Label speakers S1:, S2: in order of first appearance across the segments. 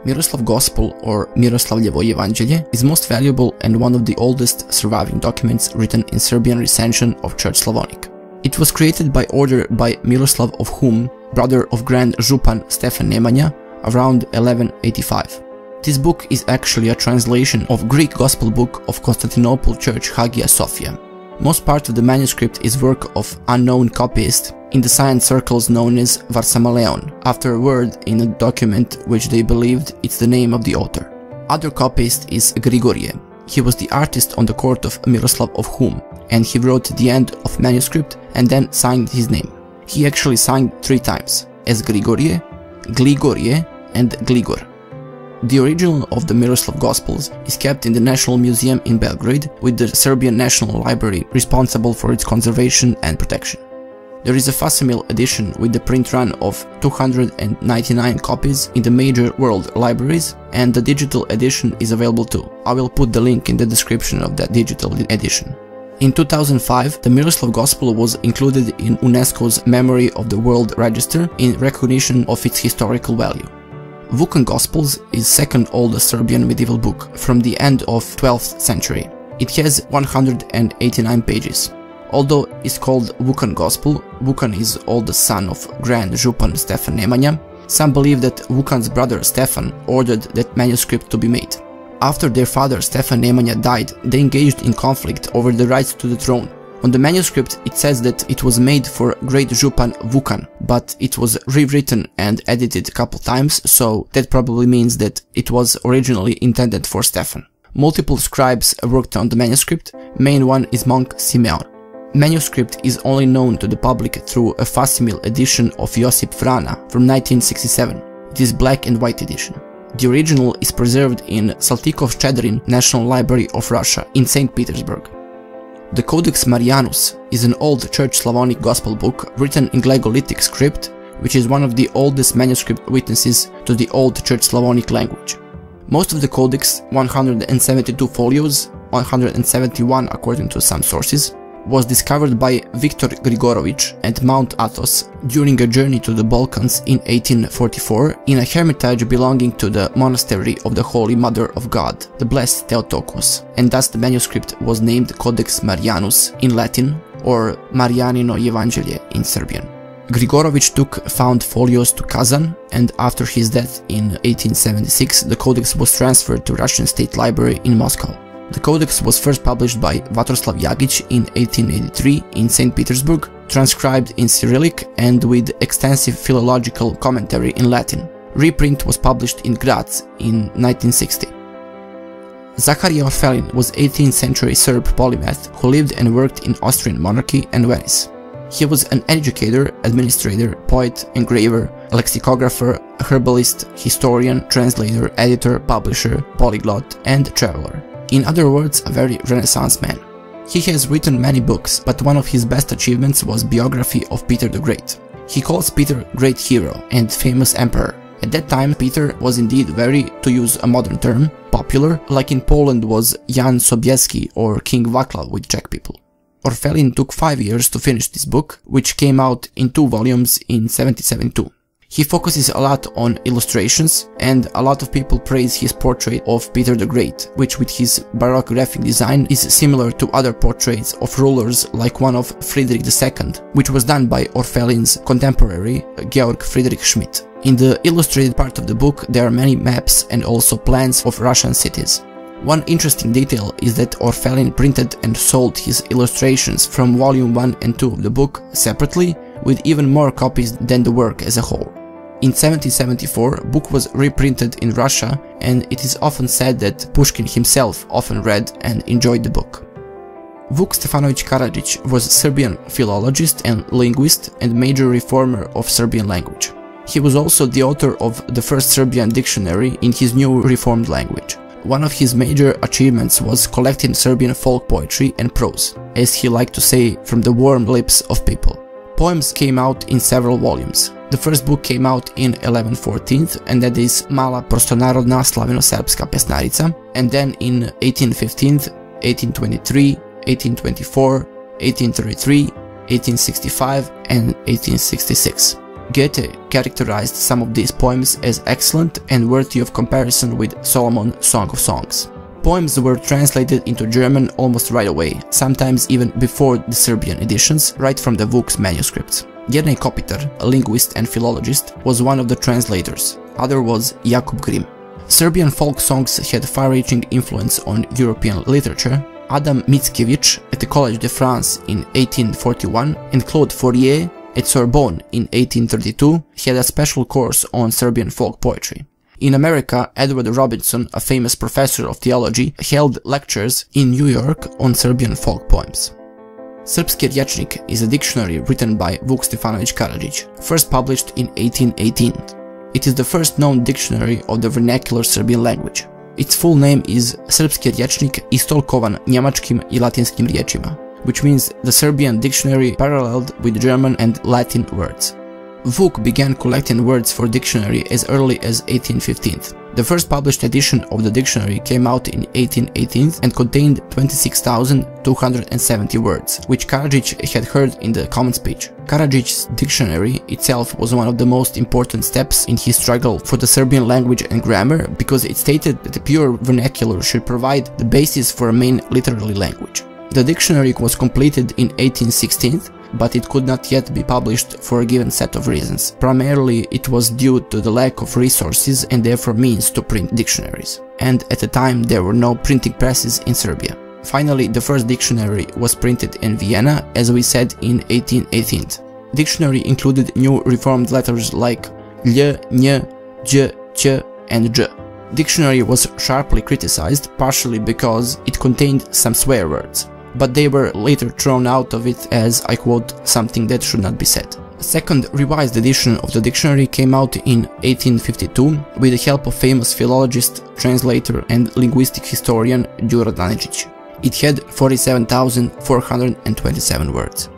S1: Miroslav Gospel, or Miroslavljevo jevanđelje, is most valuable and one of the oldest surviving documents written in Serbian recension of Church Slavonic. It was created by order by Miroslav of Hum, brother of Grand Župan Stefan Nemanja, around 1185. This book is actually a translation of Greek Gospel book of Constantinople Church Hagia Sophia. Most part of the manuscript is work of unknown copyist in the science circles known as Varsamaleon, after a word in a document which they believed it's the name of the author. Other copyist is Grigorije. He was the artist on the court of Miroslav of Hum, and he wrote the end of manuscript and then signed his name. He actually signed 3 times, as Grigorije, Gligorije and Gligor. The original of the Miroslav Gospels is kept in the National Museum in Belgrade, with the Serbian National Library responsible for its conservation and protection. There is a facsimile edition with the print run of 299 copies in the major world libraries, and the digital edition is available too. I will put the link in the description of that digital edition. In 2005, the Miroslav Gospel was included in UNESCO's Memory of the World Register in recognition of its historical value. Vukan Gospels is second oldest Serbian medieval book from the end of 12th century. It has 189 pages. Although it's called Vukan Gospel, Vukan is oldest son of Grand Župan Stefan Nemanja. Some believe that Vukan's brother Stefan ordered that manuscript to be made. After their father Stefan Nemanja died, they engaged in conflict over the rights to the throne. On the manuscript it says that it was made for Great Župan Vukan, but it was rewritten and edited a couple times, so that probably means that it was originally intended for Stefan. Multiple scribes worked on the manuscript. Main one is monk Simeon. Manuscript is only known to the public through a facsimile edition of Josip Vrana from 1967. It is black and white edition. The original is preserved in Saltykov-Shchedrin National Library of Russia in St. Petersburg. The Codex Marianus is an old Church Slavonic Gospel book written in Glagolitic script, which is one of the oldest manuscript witnesses to the Old Church Slavonic language. Most of the Codex, 172 folios, 171 according to some sources, was discovered by Viktor Grigorović at Mount Athos during a journey to the Balkans in 1844 in a hermitage belonging to the monastery of the Holy Mother of God, the Blessed Theotokos, and thus the manuscript was named Codex Marianus in Latin or Marijanino jevanđelje in Serbian. Grigorović took found folios to Kazan, and after his death in 1876 the codex was transferred to Russian State Library in Moscow. The codex was first published by Vatroslav Jagić in 1883 in St. Petersburg, transcribed in Cyrillic and with extensive philological commentary in Latin. Reprint was published in Graz in 1960. Zaharije Orfelin was 18th century Serb polymath who lived and worked in Austrian monarchy and Venice. He was an educator, administrator, poet, engraver, lexicographer, herbalist, historian, translator, editor, publisher, polyglot, and traveler. In other words, a very Renaissance man. He has written many books, but one of his best achievements was biography of Peter the Great. He calls Peter great hero and famous emperor. At that time, Peter was indeed very, to use a modern term, popular, like in Poland was Jan Sobieski or King Vaclav with Czech people. Orfelin took 5 years to finish this book, which came out in 2 volumes in 1772. He focuses a lot on illustrations, and a lot of people praise his portrait of Peter the Great, which with his Baroque graphic design is similar to other portraits of rulers like one of Friedrich II, which was done by Orfelin's contemporary Georg Friedrich Schmidt. In the illustrated part of the book there are many maps and also plans of Russian cities. One interesting detail is that Orfelin printed and sold his illustrations from volume 1 and 2 of the book separately, with even more copies than the work as a whole. In 1774, a book was reprinted in Russia, and it is often said that Pushkin himself often read and enjoyed the book. Vuk Stefanović Karadžić was a Serbian philologist and linguist and major reformer of Serbian language. He was also the author of the first Serbian dictionary in his new reformed language. One of his major achievements was collecting Serbian folk poetry and prose, as he liked to say, from the warm lips of people. Poems came out in several volumes. The first book came out in 1114, and that is Mala prostonarodna slaveno-serbska pesnarica, and then in 1815, 1823, 1824, 1833, 1865 and 1866. Goethe characterized some of these poems as excellent and worthy of comparison with Solomon's Song of Songs. Poems were translated into German almost right away, sometimes even before the Serbian editions, right from the Vuk's manuscripts. Jernej Kopitar, a linguist and philologist, was one of the translators. Other was Jakub Grimm. Serbian folk songs had far-reaching influence on European literature. Adam Mickiewicz at the Collège de France in 1841 and Claude Fourier at Sorbonne in 1832 had a special course on Serbian folk poetry. In America, Edward Robinson, a famous professor of theology, held lectures in New York on Serbian folk poems. Srpski rječnik is a dictionary written by Vuk Stefanović Karadžić, first published in 1818. It is the first known dictionary of the vernacular Serbian language. Its full name is Srpski rječnik istolkovan njemačkim I latinskim riječima, which means the Serbian dictionary paralleled with German and Latin words. Vuk began collecting words for dictionary as early as 1815. The first published edition of the dictionary came out in 1818 and contained 26,270 words, which Karadžić had heard in the common speech. Karadžić's dictionary itself was one of the most important steps in his struggle for the Serbian language and grammar, because it stated that the pure vernacular should provide the basis for a main literary language. The dictionary was completed in 1816, but it could not yet be published for a given set of reasons. Primarily, it was due to the lack of resources and therefore means to print dictionaries. And at the time, there were no printing presses in Serbia. Finally, the first dictionary was printed in Vienna, as we said, in 1818. Dictionary included new reformed letters like Lj, Nj, J, Ć, and J. Dictionary was sharply criticized, partially because it contained some swear words, but they were later thrown out of it as, I quote, something that should not be said. A second revised edition of the dictionary came out in 1852 with the help of famous philologist, translator and linguistic historian Đuro Daničić. It had 47,427 words.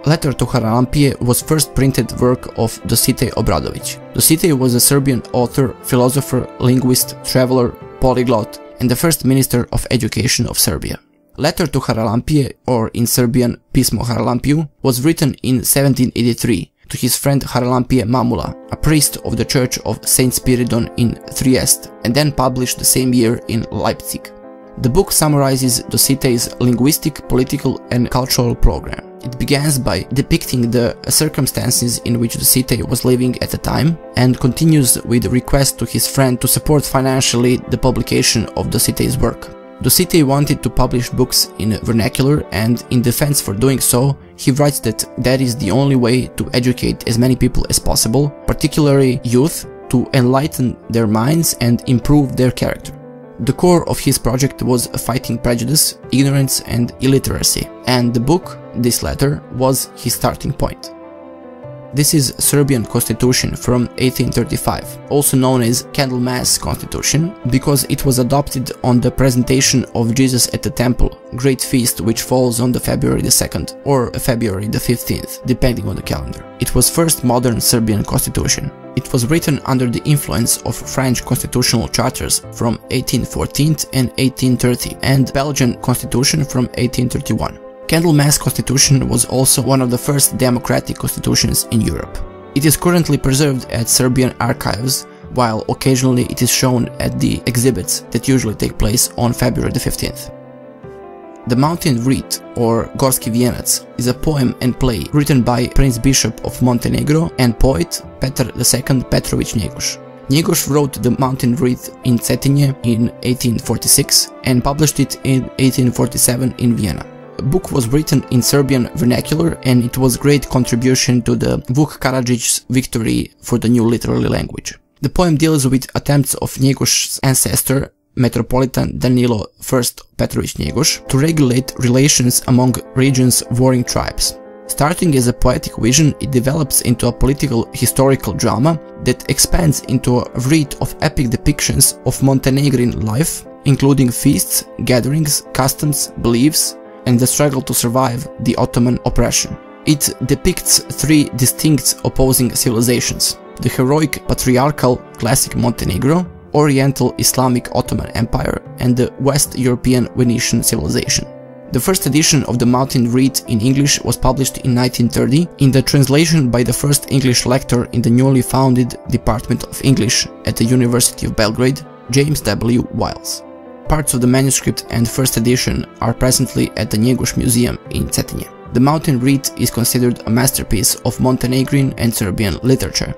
S1: Letter to Haralampije was first printed work of Dositej Obradović. Dositej was a Serbian author, philosopher, linguist, traveler, polyglot, and the first minister of education of Serbia. Letter to Haralampije, or in Serbian Pismo Haralampiju, was written in 1783 to his friend Haralampije Mamula, a priest of the Church of Saint Spiridon in Trieste, and then published the same year in Leipzig. The book summarizes Dositej's linguistic, political and cultural program. It begins by depicting the circumstances in which Dositej was living at the time, and continues with a request to his friend to support financially the publication of Dositej's work. Dositej wanted to publish books in vernacular, and in defense for doing so, he writes that that is the only way to educate as many people as possible, particularly youth, to enlighten their minds and improve their character. The core of his project was fighting prejudice, ignorance and illiteracy, and the book, this letter, was his starting point. This is Serbian Constitution from 1835, also known as Candlemas Constitution, because it was adopted on the presentation of Jesus at the temple, great feast which falls on the February the 2nd or February the 15th, depending on the calendar. It was first modern Serbian constitution. It was written under the influence of French constitutional charters from 1814 and 1830 and Belgian constitution from 1831. Candlemas Constitution was also one of the first democratic constitutions in Europe. It is currently preserved at Serbian archives, while occasionally it is shown at the exhibits that usually take place on February the 15th. The Mountain Wreath, or Gorski Vijenac, is a poem and play written by Prince Bishop of Montenegro and poet Petar II Petrović Njegoš. Njegoš wrote the Mountain Wreath in Cetinje in 1846 and published it in 1847 in Vienna. The book was written in Serbian vernacular, and it was a great contribution to the Vuk Karadžić's victory for the new literary language. The poem deals with attempts of Njegoš's ancestor, Metropolitan Danilo I Petrović Njegoš, to regulate relations among region's warring tribes. Starting as a poetic vision, it develops into a political historical drama that expands into a wreath of epic depictions of Montenegrin life, including feasts, gatherings, customs, beliefs, and the struggle to survive the Ottoman oppression. It depicts three distinct opposing civilizations: the heroic patriarchal classic Montenegro, Oriental Islamic Ottoman Empire, and the West European Venetian civilization. The first edition of the Mountain Reed in English was published in 1930 in the translation by the first English lecturer in the newly founded Department of English at the University of Belgrade, James W. Wiles. Parts of the manuscript and first edition are presently at the Njegoš Museum in Cetinje. The Mountain Reed is considered a masterpiece of Montenegrin and Serbian literature.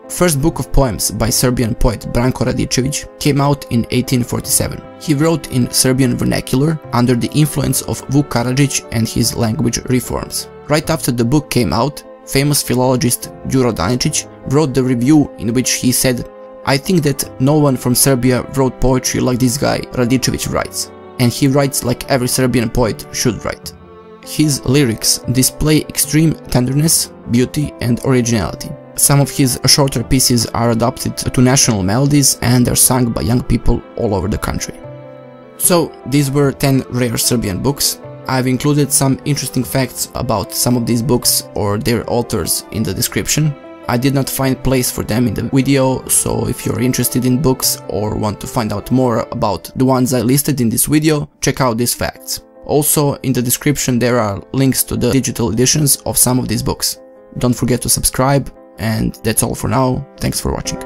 S1: First book of poems by Serbian poet Branko Radičević came out in 1847. He wrote in Serbian vernacular under the influence of Vuk Karadžić and his language reforms. Right after the book came out, famous philologist Đuro Daničić wrote the review in which he said, "I think that no one from Serbia wrote poetry like this guy Radičević writes, and he writes like every Serbian poet should write." His lyrics display extreme tenderness, beauty and originality. Some of his shorter pieces are adapted to national melodies and are sung by young people all over the country. So, these were 10 rare Serbian books. I've included some interesting facts about some of these books or their authors in the description. I did not find place for them in the video, so if you're interested in books or want to find out more about the ones I listed in this video, check out these facts. Also, in the description there are links to the digital editions of some of these books. Don't forget to subscribe, and that's all for now. Thanks for watching.